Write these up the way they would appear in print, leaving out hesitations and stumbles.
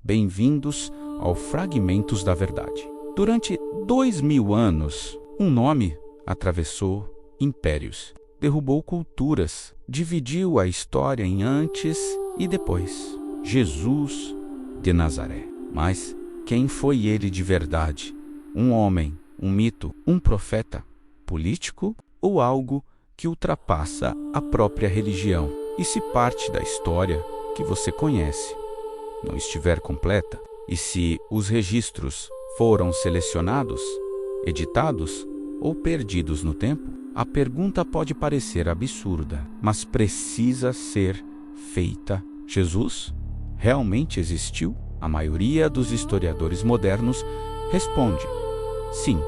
Bem-vindos ao Fragmentos da Verdade. Durante 2000 anos, um nome atravessou impérios, derrubou culturas, dividiu a história em antes e depois. Jesus de Nazaré. Mas quem foi ele de verdade? Um homem, um mito, um profeta, político ou algo que ultrapassa a própria religião? E se parte da história que você conhece não estiver completa, e se os registros foram selecionados, editados ou perdidos no tempo, a pergunta pode parecer absurda, mas precisa ser feita. Jesus realmente existiu? A maioria dos historiadores modernos responde: sim.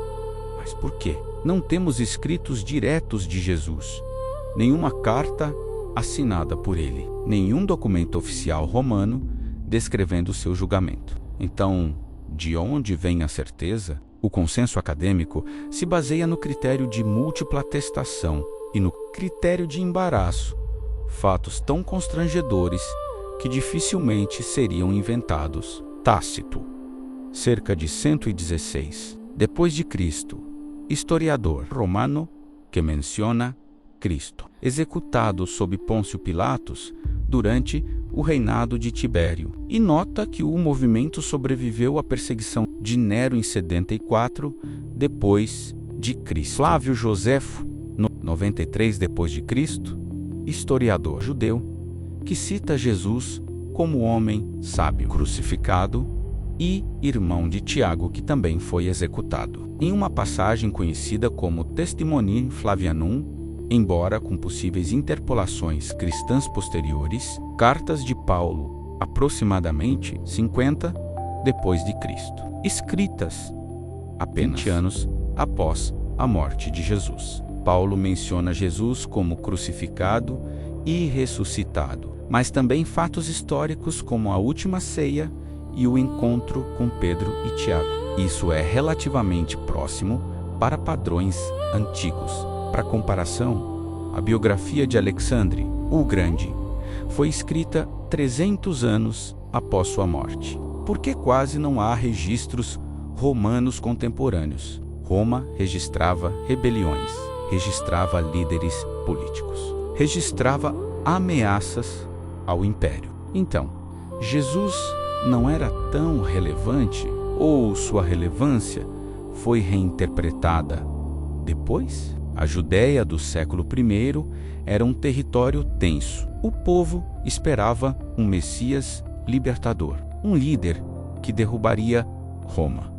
Mas por quê? Não temos escritos diretos de Jesus, nenhuma carta assinada por ele, nenhum documento oficial romano descrevendo seu julgamento. Então, de onde vem a certeza? O consenso acadêmico se baseia no critério de múltipla atestação e no critério de embaraço, fatos tão constrangedores que dificilmente seriam inventados. Tácito, cerca de 116 depois de Cristo, historiador romano que menciona Cristo, executado sob Pôncio Pilatos durante o reinado de Tibério, e nota que o movimento sobreviveu à perseguição de Nero em 74 depois de Cristo. Flávio Joséfo, no 93 depois de Cristo, historiador judeu, que cita Jesus como homem sábio, crucificado e irmão de Tiago, que também foi executado. Em uma passagem conhecida como Testimonium Flavianum, embora com possíveis interpolações cristãs posteriores, cartas de Paulo, aproximadamente 50 depois de Cristo, escritas apenas 20 anos após a morte de Jesus. Paulo menciona Jesus como crucificado e ressuscitado, mas também fatos históricos como a última ceia e o encontro com Pedro e Tiago. Isso é relativamente próximo para padrões antigos. Para comparação, a biografia de Alexandre, o Grande, foi escrita 300 anos após sua morte. Por que quase não há registros romanos contemporâneos? Roma registrava rebeliões, registrava líderes políticos, registrava ameaças ao império. Então, Jesus não era tão relevante, ou sua relevância foi reinterpretada depois? A Judéia do século I era um território tenso. O povo esperava um Messias libertador, um líder que derrubaria Roma.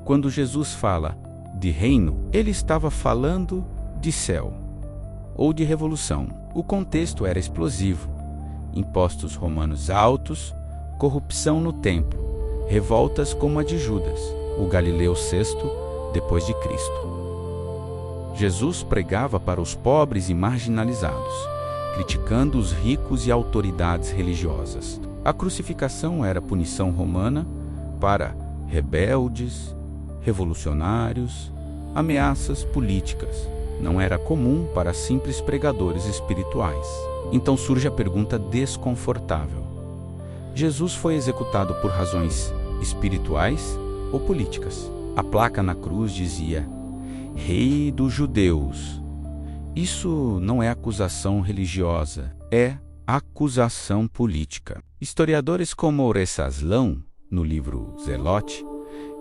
Quando Jesus fala de reino, ele estava falando de céu ou de revolução. O contexto era explosivo: impostos romanos altos, corrupção no templo, revoltas como a de Judas, o Galileu VI depois de Cristo. Jesus pregava para os pobres e marginalizados, criticando os ricos e autoridades religiosas. A crucificação era punição romana para rebeldes, revolucionários, ameaças políticas. Não era comum para simples pregadores espirituais. Então surge a pergunta desconfortável: Jesus foi executado por razões espirituais ou políticas? A placa na cruz dizia: Rei dos Judeus. Isso não é acusação religiosa, é acusação política. Historiadores como Oressaslão, no livro Zelote,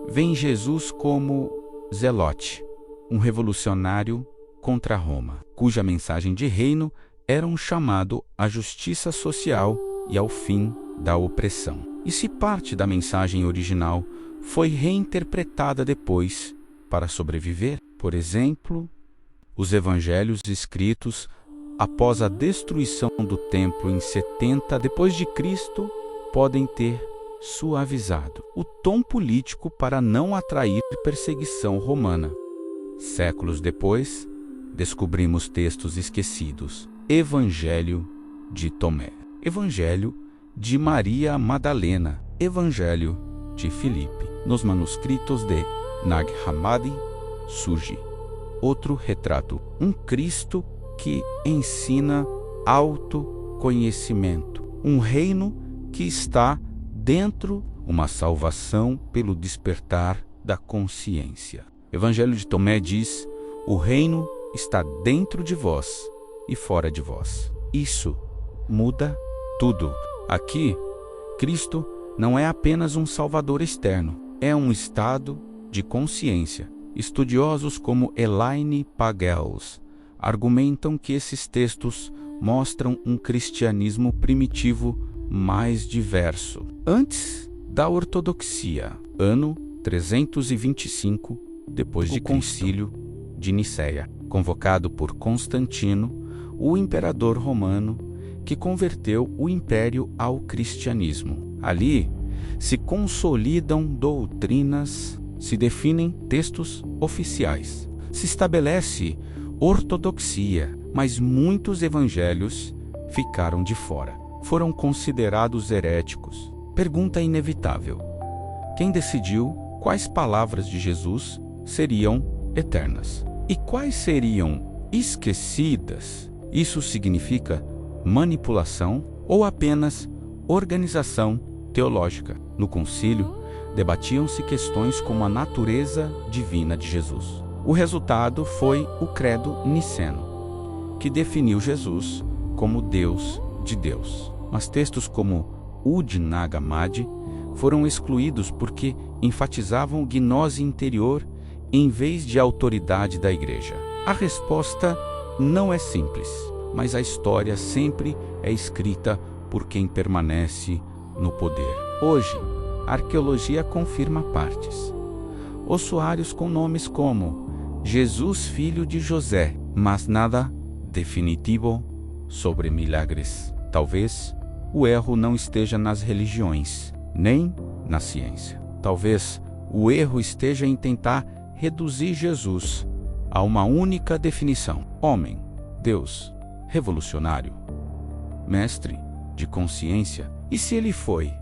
veem Jesus como Zelote, um revolucionário contra Roma, cuja mensagem de reino era um chamado à justiça social e ao fim da opressão. E se parte da mensagem original foi reinterpretada depois para sobreviver? Por exemplo, os evangelhos escritos após a destruição do templo em 70 depois de Cristo podem ter suavizado o tom político para não atrair perseguição romana. Séculos depois, descobrimos textos esquecidos: Evangelho de Tomé, Evangelho de Maria Madalena, Evangelho de Filipe. Nos manuscritos de Nag Hammadi surge outro retrato: um Cristo que ensina autoconhecimento, um reino que está dentro uma salvação pelo despertar da consciência. Evangelho de Tomé diz: o reino está dentro de vós e fora de vós. Isso muda tudo. Aqui, Cristo não é apenas um salvador externo, é um estado de consciência. Estudiosos como Elaine Pagels argumentam que esses textos mostram um cristianismo primitivo mais diverso. Antes da ortodoxia, ano 325 depois de Concílio de Nicéia, convocado por Constantino, o imperador romano, que converteu o império ao cristianismo. Ali se consolidam doutrinas, se definem textos oficiais, se estabelece ortodoxia, mas muitos evangelhos ficaram de fora. Foram considerados heréticos. Pergunta inevitável: quem decidiu quais palavras de Jesus seriam eternas e quais seriam esquecidas? Isso significa manipulação ou apenas organização teológica? No concílio, debatiam-se questões como a natureza divina de Jesus. O resultado foi o Credo Niceno, que definiu Jesus como Deus de Deus. Mas textos como o de Nag Hammadi foram excluídos porque enfatizavam gnose interior em vez de autoridade da Igreja. A resposta não é simples, mas a história sempre é escrita por quem permanece no poder. Hoje, a arqueologia confirma partes. Ossuários com nomes como Jesus, filho de José, mas nada definitivo sobre milagres. Talvez o erro não esteja nas religiões, nem na ciência. Talvez o erro esteja em tentar reduzir Jesus a uma única definição: homem, Deus, revolucionário, mestre de consciência. E se ele foi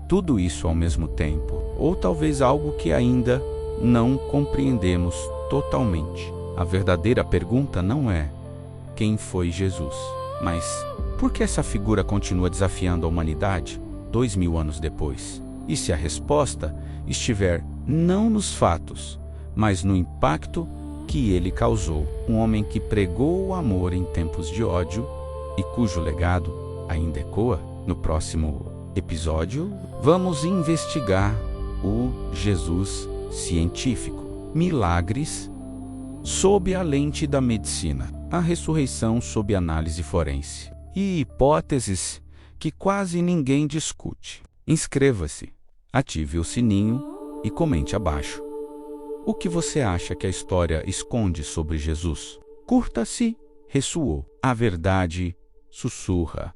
tudo isso ao mesmo tempo? Ou talvez algo que ainda não compreendemos totalmente. A verdadeira pergunta não é quem foi Jesus, mas por que essa figura continua desafiando a humanidade 2000 anos depois? E se a resposta estiver não nos fatos, mas no impacto que ele causou, um homem que pregou o amor em tempos de ódio e cujo legado ainda ecoa? No próximo episódio, vamos investigar o Jesus científico, milagres sob a lente da medicina, a ressurreição sob análise forense e hipóteses que quase ninguém discute. Inscreva-se, ative o sininho e comente abaixo. O que você acha que a história esconde sobre Jesus? Curta se ressoou. A verdade sussurra.